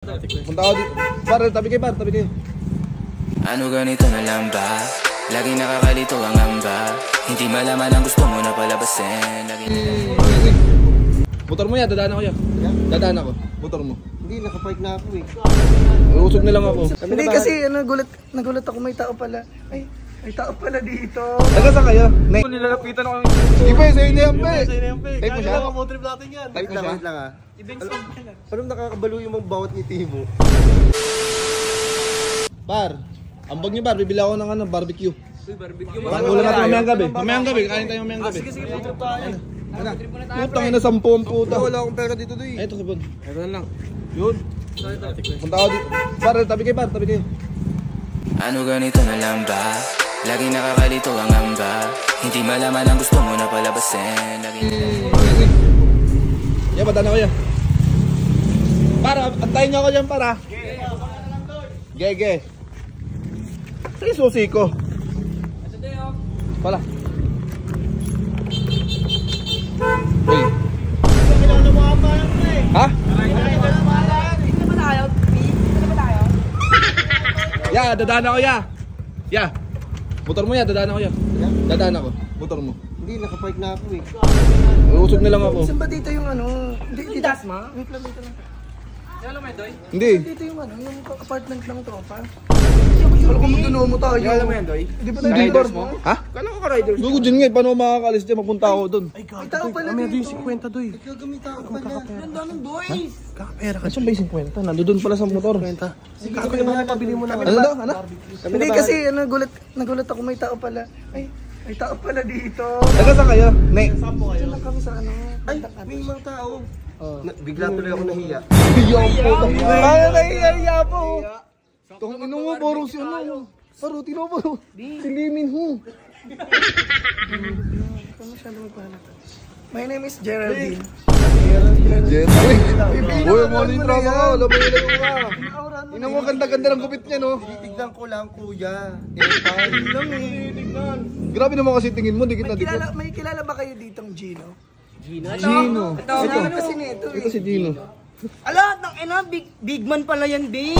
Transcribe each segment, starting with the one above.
Punta ako dito. Par, tabi kayo. Ano ganito na lang ba? Lagi nakakalito ang amba. Hindi malaman ang gusto mo na palabasin. Motor mo yan, dadaan ako yan. Dadaan ako, motor mo. Hindi, nakapark na ako eh. Usog na lang ako. Hindi kasi nagulat ako, may tao pala. Ay, may tao pala dito. Taga saan kayo? Nilalapitan ako. Ipe, sa'yo na yan, pe. Type mo siya? Kaya mo trip natin yan. Type mo siya? Wait lang ah. Parang nakakabalo yung mga bawat ngiti mo. Par, ambag niyo par, bibili ako ng barbecue. Uy, barbecue. Wala natin mamayang gabi. Kain tayo mamayang gabi. Sige, trip tayo. Putang ina, 10 ang puta. Wala akong pera dito doy. Ay, ito kapag. Ito na lang. Yun. Punta ako dito. Par, tabi kayo. Ano ganito na lang ba? Lagi nakakalito ang amba. Hindi malaman ang gusto mo na palabasin. Yan, padaan ako yan. Para, antayin niyo ako dyan, para. Gege. Ito yung susi ko. Pala. Uy. Ha? Ya, dadaan ako ya. Ya. Motor mo ya, dadaan ako ya. Dadaan ako, motor mo. Hindi, nakapark na ako eh. Usog na lang ako. Saan ba dito yung ano? Dito ma? Wait lang, dito lang. Hindi. Dito yung ano, yung apartment ng tropa. Wala kong magduno mo tayo. Alam mo yan, Doy? Di ba Hindi nag-bar mo? mo? Ha? Kala ko ka-riders. Gusto ko dyan nga, paano makakalis dyan, mapunta ako doon. May tao pala dito. 50, Doy. Gagamit ako pala. Ang daming boys. Kakapera ka. Saan ba yung 50? Nandun pala sa motor. Kako yung mga pabili mo namin. Ano daw? Ano? Hindi kasi nagulat ako, may tao pala. Ay, may tao pala dito. Taga saan kayo? Ne. Diyan lang kami sa ano. Ay, may mga tao. Bigla tuloy ako nahiya. Hiya po. Ay, nahiya po. Tungin mo, borong si ano. Paro, tino mo. Si Limin ho. My name is Geraldine. Uy, mo na yung drama ka. Lamay lang ka. Ina mo, ganda-ganda ng gupit niya, no? Titignan ko lang, kuya. Grabe naman kasi tingin mo, dikit na dikit. May kilala ba kayo ditong Gino? Gino. Ito kasi nito Ito si Gino. Ala, nang ina, big man pala yan, babe.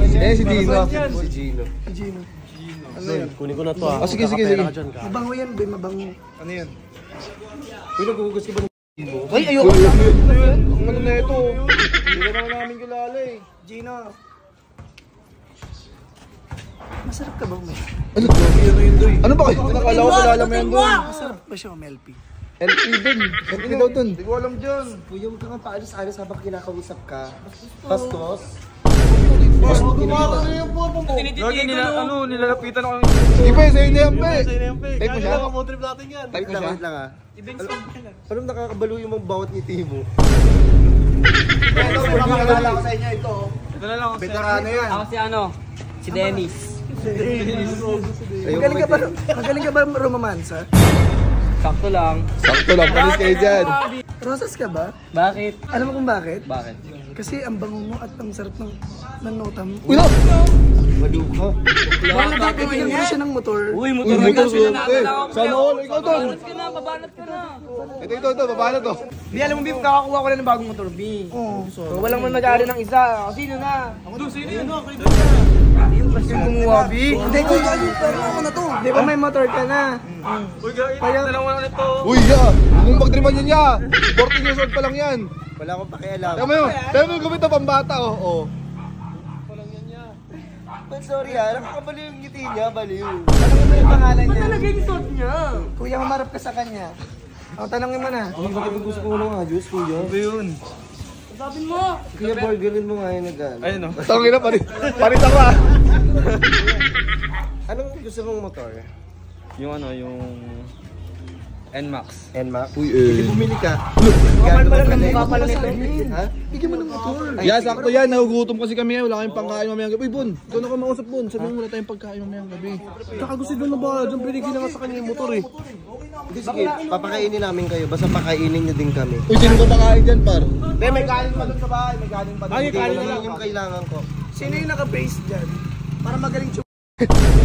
Si Gino. Si Gino. Gino. Ano yan? Kunin ko na to ah. Sige. Mabango yan, babe, mabango. Ano yan? Uy, naghuhugas ka ba ng mo? Ay, ayoko. Ang ano na ito? Hindi ka naman namin kilala eh. Gino. Masarap ka ba, Mel? Ano ba kayo? Nakala ko kilala mo yan doon. Masarap ba siya, LP? LP doon. LP daw doon. Hindi ko alam dyan. Kuya, huwag ka nga paalis-alis habang kinakausap ka. Bastos. Lagi nilalapitan ako. Ipe, sa'yo na yan, pe. Type mo siya? Kaya mo trip natin yan. Type mo siya? Wait lang ah. Parang nakakabalo yung mga bawat ngiti mo. Pagkakala ko sa inyo ito. Ito na lang. Veterano yan. Ako si ano? Si Dennis. Magaling ka ba rumamansa? Sakto lang. Sakto lang, palis kayo dyan. Rosas ka ba? Bakit? Alam mo kung bakit? Bakit? Kasi ang bango mo at ang sarap ng nota mo. Uy, no! Maluka. Bibigyan mo siya ng motor. Uy, motor Uy, ka motor, sila eh. natin ako. Sana all, ikaw to. Babanat ka na. Ito, babae na to. Bi, alam mo, Bi, kakakuha ko na ng bagong motor, Bi. Oo. So, walang man mag-aari ng isa. O, sino na? Sino yun? Yung kasi yung kumuha, Bi. Hindi ko ako na to. Di ba may motor ka na? Uy, guys, dalawa na ito. Uy, ya! Huwag mong pagtripan yan, ya! 14 years old pa lang yan. Wala akong pakialam. Tama mo yung gumit na pambata, oh. But sorry ah, nakakabalo yung ngiti niya, baliw. Tanongin mo yung pangalan niya. Talaga yung suot niya. Kuya, humarap ka sa kanya. O, tanongin mo na. Hindi ba gusto ko ng ayos, kuya? Ano yun? Sabi mo. Kuya, burgerin mo nga yung nag-ano. Ayun, no? Tangin na, parit ako ah. Anong gusto mong motor? Yung ano, yung NMAX. NMAX? Uy, Hindi bumili ka. Kapal pala ng mukha pala nito. Ha? Bigyan mo ng motor. Yeah, sakto yan. Nahugutom kasi kami. Wala kayong pangkain mamayang gabi. Uy, Bon, ikaw na ka mausap, Bon. Sabihin mo wala tayong pagkain mamayang gabi. Saka gusto doon na ba? Diyan binigyan na nga sa kanya yung motor eh. Hindi, sige, papakainin namin kayo. Basta pakainin nyo din kami. Uy, sino ba pakain dyan, par? Hindi, may kanin pa doon sa bahay. May kanin pa doon. Ay, kanin na lang yung kailangan ko. Sino yung naka-base dyan? Para magaling chup.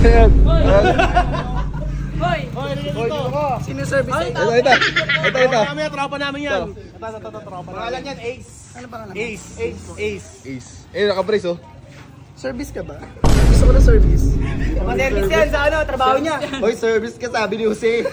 Ayan. Hoy! Sino yung service? Ito. Tropa namin yan. Ito, tropa. Pangalan yan, Ace. Ano pangalan mo? Ace. Eh, naka-brace oh. Service ka ba? Gusto ko na service. Manervis yan sa ano, trabaho niya. Hoy, service ka sabi ni Jose.